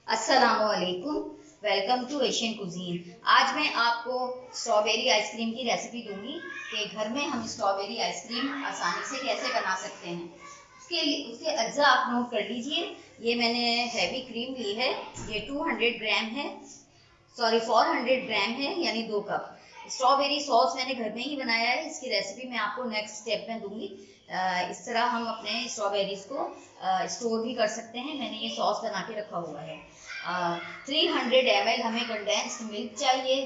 अस्सलामुअलैकुम, welcome to Asian cuisine. आज मैं आपको स्ट्रॉबेरी आइसक्रीम की रेसिपी दूंगी कि घर में हम स्ट्रॉबेरी आइसक्रीम आसानी से कैसे बना सकते हैं। उसके अज्जा आप नोट कर लीजिए। ये मैंने हैवी क्रीम ली है, ये 200 ग्राम है, सॉरी 400 ग्राम है, यानी 2 कप। स्ट्रॉबेरी सॉस मैंने घर में ही बनाया है, इसकी रेसिपी मैं आपको नेक्स्ट स्टेप में दूंगी। इस तरह हम अपने स्ट्रॉबेरीज को स्टोर भी कर सकते हैं। मैंने ये सॉस बना के रखा हुआ है। 300 ml हमें कंडेंस्ड मिल्क चाहिए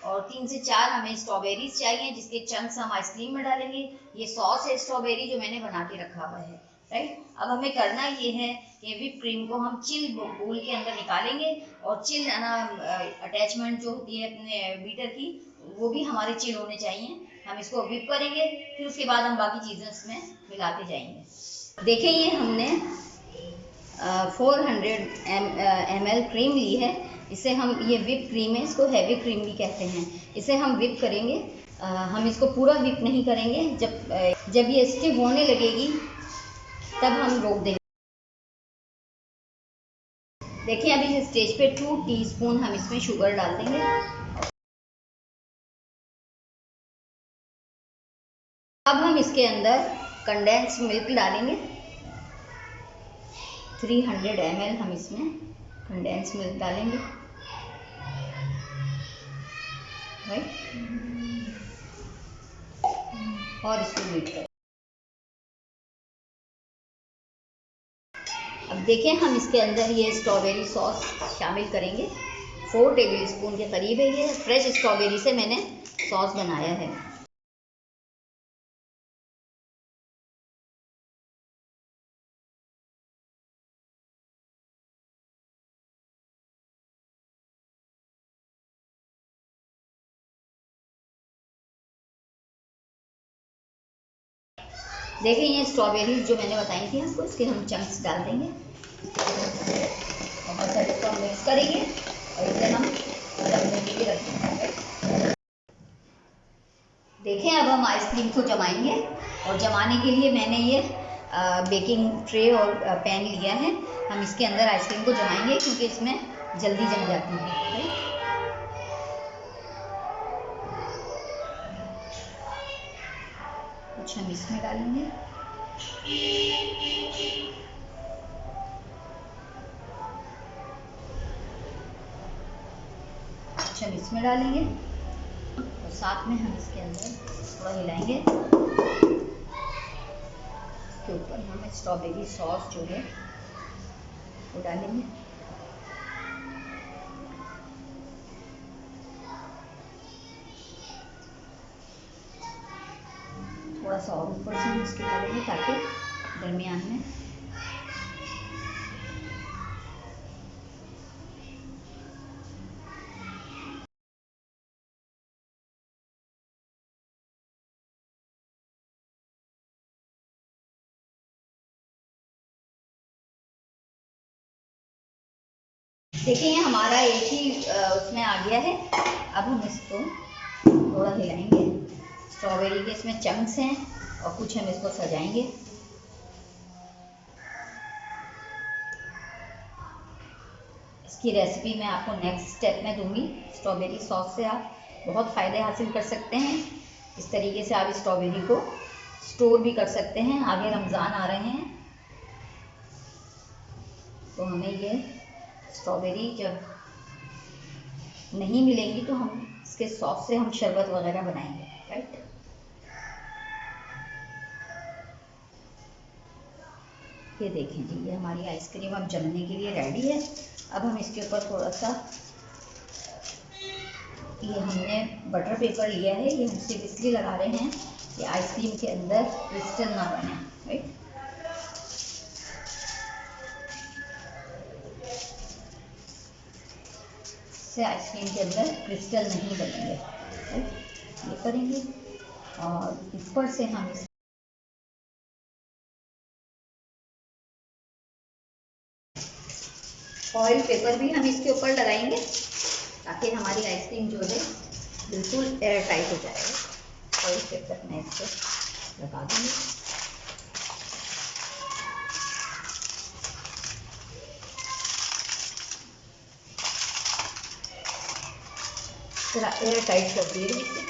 और 3 से 4 हमें स्ट्रॉबेरीज चाहिए, जिसके चंक्स हम आइसक्रीम में डालेंगे। ये सॉस है स्ट्रॉबेरी जो मैंने बना के रखा हुआ है, राइट। अब हमें करना ये है कि विप क्रीम को हम चिल बोल के अंदर निकालेंगे और चिल अटैचमेंट जो होती है अपने बीटर की, वो भी हमारे चिल होने चाहिए। हम इसको विप करेंगे, फिर उसके बाद हम बाकी चीज़ें इसमें मिलाते जाएंगे। देखिए ये हमने 400 ml क्रीम ली है। इसे हम, ये विप क्रीम है, इसको हैवी क्रीम भी कहते हैं। इसे हम विप करेंगे। हम इसको पूरा विप नहीं करेंगे। जब ये स्टिफ होने लगेगी तब हम रोक देंगे। देखिए अभी इस स्टेज पे 2 टीस्पून हम इसमें शुगर डाल देंगे। अब हम इसके अंदर कंडेंस्ड मिल्क डालेंगे। 300 ml हम इसमें कंडेंस्ड मिल्क डालेंगे, राइट। और इसको बीट करें। अब देखें हम इसके अंदर ये स्ट्रॉबेरी सॉस शामिल करेंगे। 4 टेबल स्पून के करीब है। ये फ्रेश स्ट्रॉबेरी से मैंने सॉस बनाया है। देखिए ये स्ट्रॉबेरीज जो मैंने बताई थी आपको, इसके हम चंक्स डाल देंगे और बस इसको हम मिक्स करेंगे और इसे हम जमने के लिए रखेंगे। देखें अब हम आइसक्रीम को जमाएंगे, और जमाने के लिए मैंने ये बेकिंग ट्रे और पैन लिया है। हम इसके अंदर आइसक्रीम को जमाएंगे क्योंकि इसमें जल्दी जम जाती है, राइट। कुछ हम इसमें डालेंगे, कुछ हम इसमें डालेंगे और साथ में हम इसके अंदर थोड़ा हिलाएंगे। इसके ऊपर हम स्ट्रॉबेरी सॉस जो है वो डालेंगे। थोड़ा सा और ऊपर से हम इसके डालेंगे ताकि दरमियान में देखिए ये हमारा एक ही उसमें आ गया है। अब हम इसको थोड़ा हिलाएंगे। स्ट्रॉबेरी के इसमें चंक्स हैं और कुछ हम इसको सजाएंगे। इसकी रेसिपी मैं आपको नेक्स्ट स्टेप में दूंगी। स्ट्रॉबेरी सॉस से आप बहुत फ़ायदे हासिल कर सकते हैं। इस तरीके से आप स्ट्रॉबेरी को स्टोर भी कर सकते हैं। आगे रमज़ान आ रहे हैं तो हमें ये स्ट्रॉबेरी जब नहीं मिलेंगी तो हम इसके सॉस से हम शरबत वगैरह बनाएंगे, राइट। ये देखें जी, ये हमारी आइसक्रीम अब जमने के लिए रेडी है। अब हम इसके ऊपर थोड़ा सा, ये हमने बटर पेपर लिया है, ये हम सिर्फ इसलिए लगा रहे हैं कि आइसक्रीम के अंदर क्रिस्टल ना बने, राइट। से आइसक्रीम के अंदर क्रिस्टल नहीं बनेंगे, राइट। ये करेंगे और ऊपर से हम इस ऑयल पेपर भी हम इसके ऊपर लगाएंगे ताकि हमारी आइसक्रीम जो है बिल्कुल एयर टाइट हो जाएगा। ऑयल पेपर मैं इस पर लगा दूँगी। तरह एयर टाइट कर दिए इसे।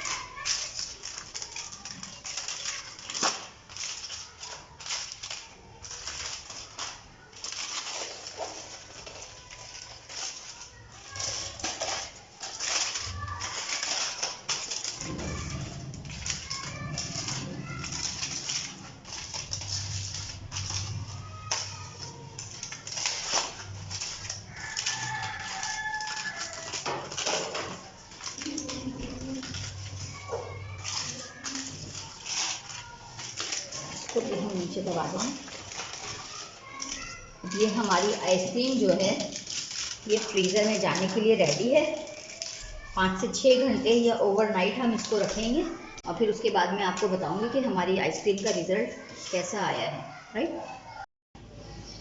तो हम नीचे दबा देंगे। ये हमारी आइसक्रीम जो है ये फ्रीज़र में जाने के लिए रेडी है। 5 से 6 घंटे या ओवरनाइट हम इसको रखेंगे और फिर उसके बाद मैं आपको बताऊंगी कि हमारी आइसक्रीम का रिज़ल्ट कैसा आया है। राइट,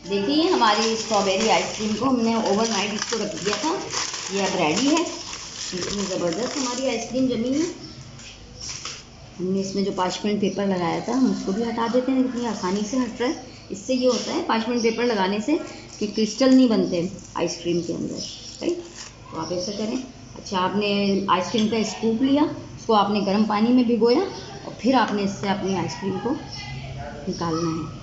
देखिए हमारी स्ट्रॉबेरी आइसक्रीम को हमने ओवरनाइट इसको रख दिया था, ये अब रेडी है। इतनी ज़बरदस्त हमारी आइसक्रीम जमी है। हमने इसमें जो पार्चमेंट पेपर लगाया था हम उसको भी हटा देते हैं, इतनी आसानी से हट रहा है। इससे ये होता है पार्चमेंट पेपर लगाने से कि क्रिस्टल नहीं बनते आइसक्रीम के अंदर। राइट, तो आप ऐसा करें। अच्छा, आपने आइसक्रीम का स्कूप लिया, उसको आपने गर्म पानी में भिगोया और फिर आपने इससे अपनी आइसक्रीम को निकालना है।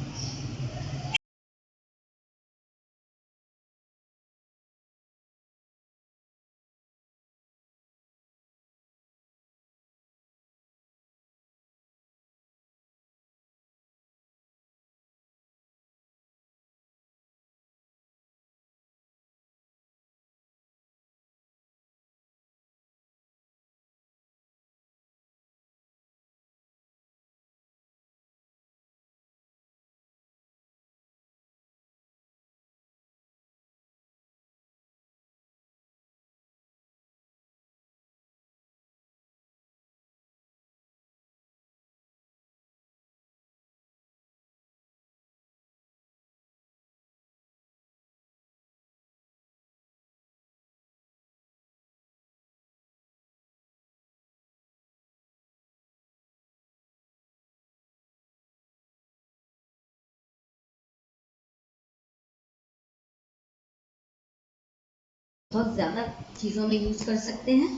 बहुत ज़्यादा चीज़ों में यूज़ कर सकते हैं।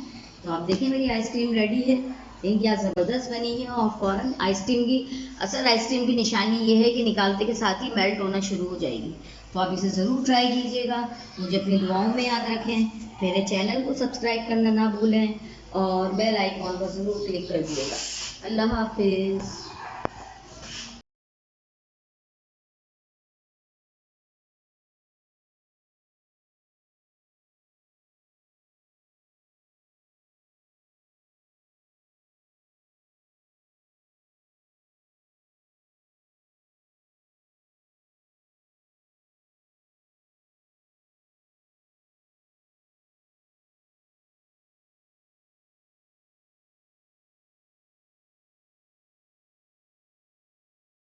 तो आप देखिए मेरी आइसक्रीम रेडी है, देखिए क्या ज़बरदस्त बनी है। और फ़ौरन आइसक्रीम की आइसक्रीम की निशानी ये है कि निकालते के साथ ही मेल्ट होना शुरू हो जाएगी। तो आप इसे ज़रूर ट्राई कीजिएगा, मुझे अपनी दुआओं में याद रखें। मेरे चैनल को सब्सक्राइब करना ना भूलें और बेल आइकॉन पर ज़रूर क्लिक कर दिएगा। अल्लाह हाफिज़।